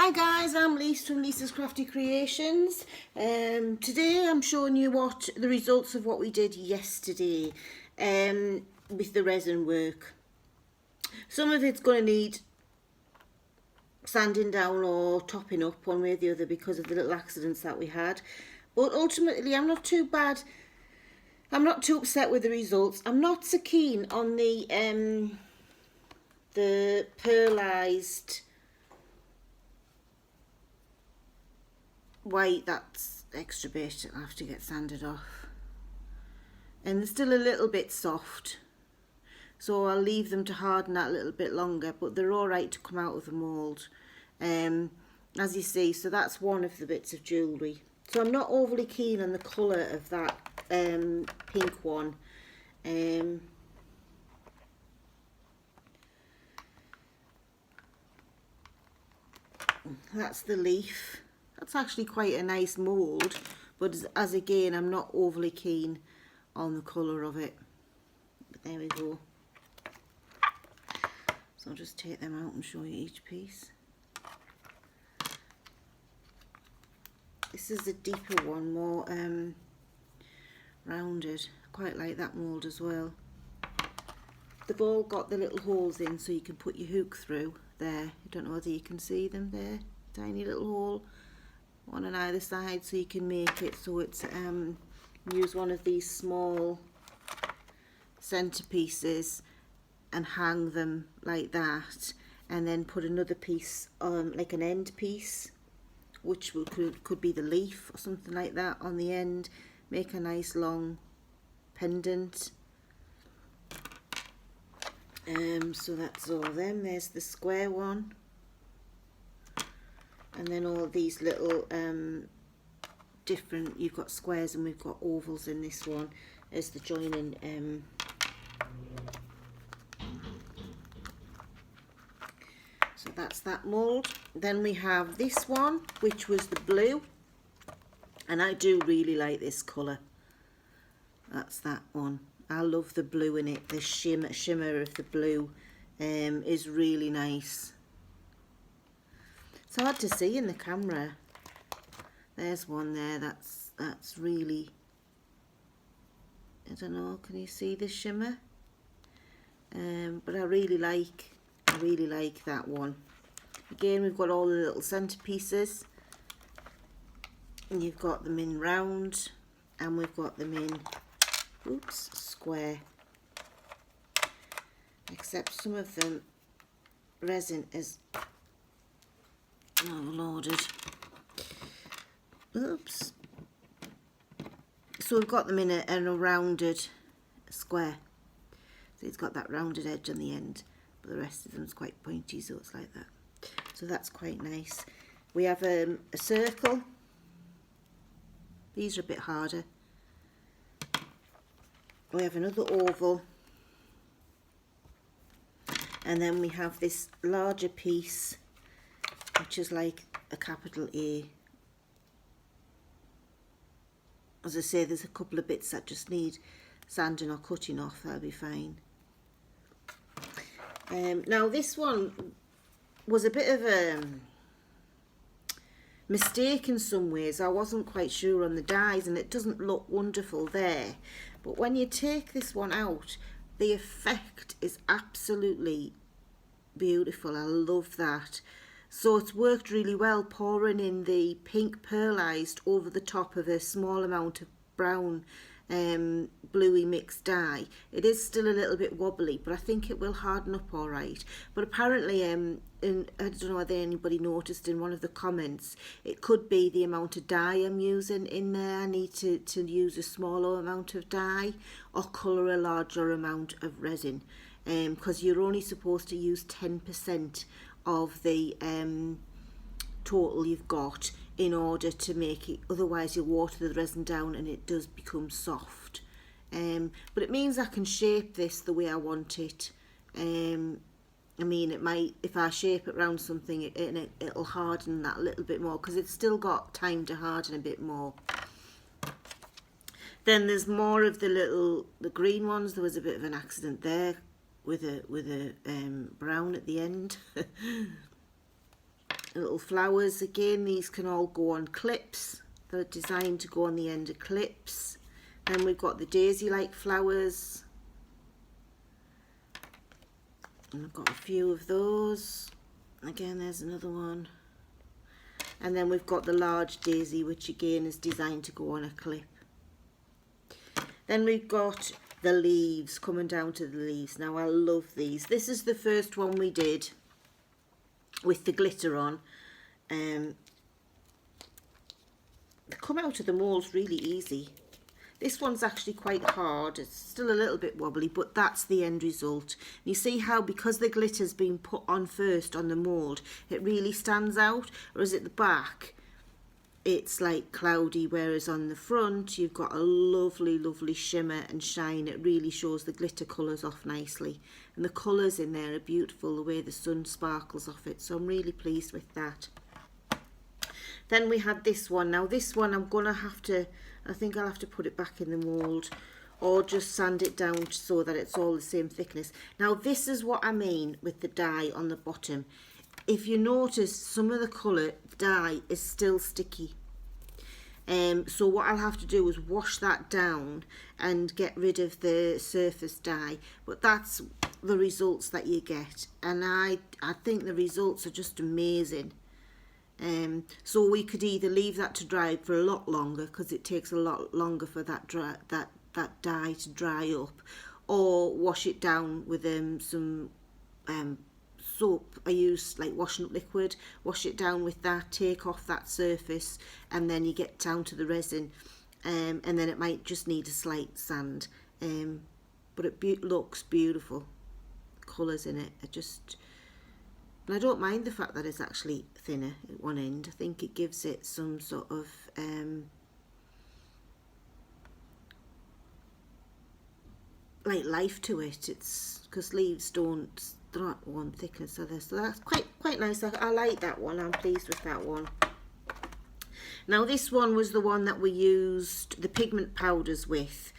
Hi guys, I'm Lise from Lisa's Crafty Creations. Today I'm showing you the results of what we did yesterday with the resin work. Some of it's going to need sanding down or topping up one way or the other because of the little accidents that we had. But ultimately I'm not too bad. I'm not too upset with the results. I'm not so keen on the pearlized white. That's extra bit. I'll have to get sanded off, and they're still a little bit soft, so I'll leave them to harden that a little bit longer, but they're all right to come out of the mould, as you see. So that's one of the bits of jewellery. So I'm not overly keen on the colour of that pink one. That's the leaf. That's actually quite a nice mould, but as again, I'm not overly keen on the colour of it. But there we go. So I'll just take them out and show you each piece. This is a deeper one, more rounded. Quite like that mould as well. They've all got the little holes in so you can put your hook through there. I don't know whether you can see them there. Tiny little hole, one on either side, so you can make it so it's use one of these small centerpieces and hang them like that, and then put another piece like an end piece, which could be the leaf or something like that on the end. Make a nice long pendant. So that's all them. There's the square one, and then all these little different, you've got squares and we've got ovals in this one as the joining. So that's that mould. Then we have this one, which was the blue, and I do really like this colour. That's that one. I love the blue in it. The shimmer of the blue is really nice. It's hard to see in the camera. There's one there. That's really, I don't know. Can you see the shimmer? But I really like that one. Again, we've got all the little centerpieces, and you've got them in round, and we've got them in, oops, square. Except some of them resin is overloaded. Oops. So we've got them in a rounded square. So it's got that rounded edge on the end, but the rest of them is quite pointy, so it's like that. So that's quite nice. We have a circle. These are a bit harder. We have another oval, and then we have this larger piece, which is like a capital A. As I say, there's a couple of bits that just need sanding or cutting off. That'll be fine. Now this one was a bit of a mistake in some ways. I wasn't quite sure on the dies, and it doesn't look wonderful there, but when you take this one out, the effect is absolutely beautiful. I love that. So it's worked really well, pouring in the pink pearlized over the top of a small amount of brown bluey mixed dye. It is still a little bit wobbly, but I think it will harden up all right. But apparently, I don't know whether anybody noticed in one of the comments, it could be the amount of dye I'm using in there. I need to use a smaller amount of dye or colour a larger amount of resin, because you're only supposed to use 10% of the total you've got in order to make it, otherwise you'll water the resin down and it does become soft. But it means I can shape this the way I want it. I mean, it might, if I shape it around something, it'll harden that a little bit more, because it's still got time to harden a bit more. Then there's more of the green ones. There was a bit of an accident there with a brown at the end. Little flowers again, these can all go on clips. They're designed to go on the end of clips. Then we've got the daisy-like flowers. And I've got a few of those. Again, there's another one. And then we've got the large daisy, which again is designed to go on a clip. Then we've got the leaves, coming down to the leaves. Now I love these. This is the first one we did with the glitter on. They come out of the molds really easy. This one's actually quite hard. It's still a little bit wobbly, but that's the end result. You see how, because the glitter's been put on first on the mould, it really stands out, whereas at the back it's like cloudy, whereas on the front you've got a lovely, lovely shimmer and shine. It really shows the glitter colours off nicely, and the colours in there are beautiful, the way the sun sparkles off it, so I'm really pleased with that. Then we had this one. Now this one I'm gonna have to, I think I'll have to put it back in the mould or just sand it down so that it's all the same thickness. Now this is what I mean with the dye on the bottom. If you notice, some of the colour dye is still sticky. So what I'll have to do is wash that down and get rid of the surface dye. But that's the results that you get. And I think the results are just amazing. So we could either leave that to dry for a lot longer, because it takes a lot longer for that dye to dry up, or wash it down with some soap. I use like washing up liquid, wash it down with that, take off that surface, and then you get down to the resin, and then it might just need a slight sand, but it looks beautiful. Colours in it are just, and I don't mind the fact that it's actually thinner at one end. I think it gives it some sort of like life to it. It's because leaves they're not one thickness, are they? So that's quite nice. I like that one. I'm pleased with that one. Now this one was the one that we used the pigment powders with.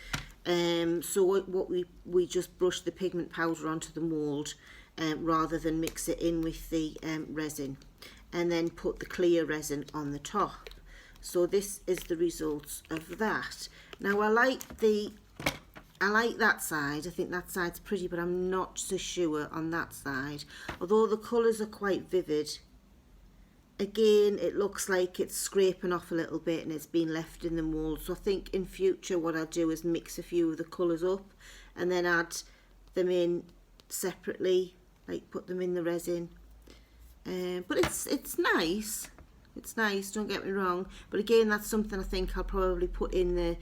So what we just brushed the pigment powder onto the mould, rather than mix it in with the resin, and then put the clear resin on the top. So this is the results of that. Now I like that side. I think that side's pretty, but I'm not so sure on that side. Although the colours are quite vivid. Again, it looks like it's scraping off a little bit and it's been left in the mould. So I think in future what I'll do is mix a few of the colours up and then add them in separately, like put them in the resin. But it's nice. It's nice, don't get me wrong. But again, that's something I think I'll probably put in the,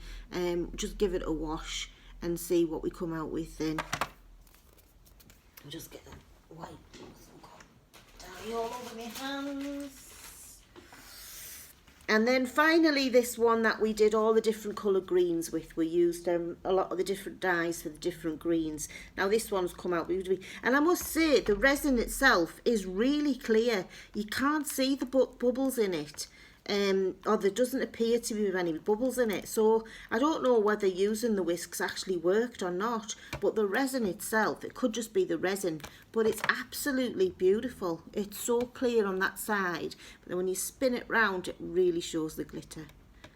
just give it a wash and see what we come out with then. I'll just get the white dye all over my hands. And then finally this one that we did all the different colour greens with. We used a lot of the different dyes for the different greens. Now this one's come out beautifully. And I must say, the resin itself is really clear. You can't see the bubbles in it. Or there doesn't appear to be any bubbles in it. So I don't know whether using the whisks actually worked or not. But the resin itself, it could just be the resin. But it's absolutely beautiful. It's so clear on that side. But then when you spin it round, it really shows the glitter.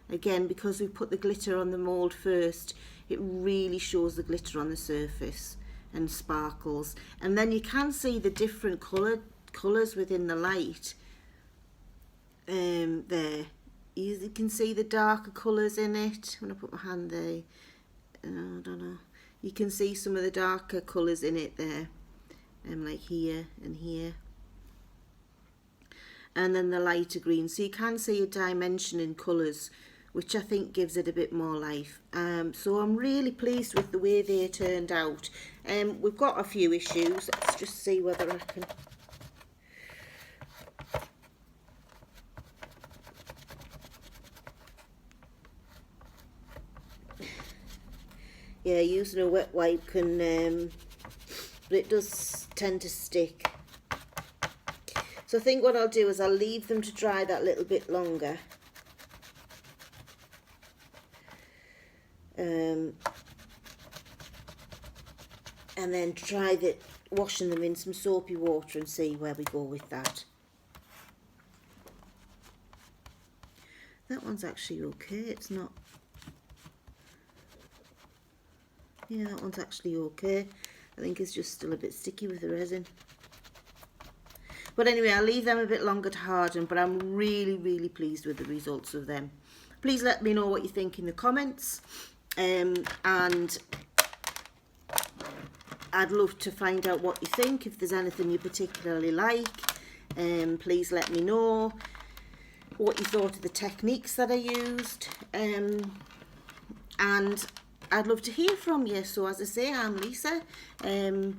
Again, because we put the glitter on the mould first, it really shows the glitter on the surface and sparkles. And then you can see the different colours within the light. There you can see the darker colours in it. When I put my hand there, I don't know, you can see some of the darker colours in it there, like here and here, and then the lighter green, so you can see a dimension in colours, which I think gives it a bit more life. So I'm really pleased with the way they turned out. We've got a few issues. Let's just see whether I can. Yeah, using a wet wipe can, but it does tend to stick. So I think what I'll do is I'll leave them to dry that little bit longer. And then try washing them in some soapy water and see where we go with that. That one's actually okay. It's not. Yeah, that one's actually okay. I think it's just still a bit sticky with the resin. But anyway, I'll leave them a bit longer to harden, but I'm really, really pleased with the results of them. Please let me know what you think in the comments. And I'd love to find out what you think. If there's anything you particularly like, please let me know what you thought of the techniques that I used. And I'd love to hear from you. So as I say, I'm Lisa. I'm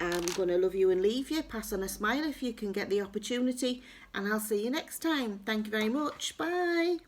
going to love you and leave you. Pass on a smile if you can get the opportunity. And I'll see you next time. Thank you very much. Bye.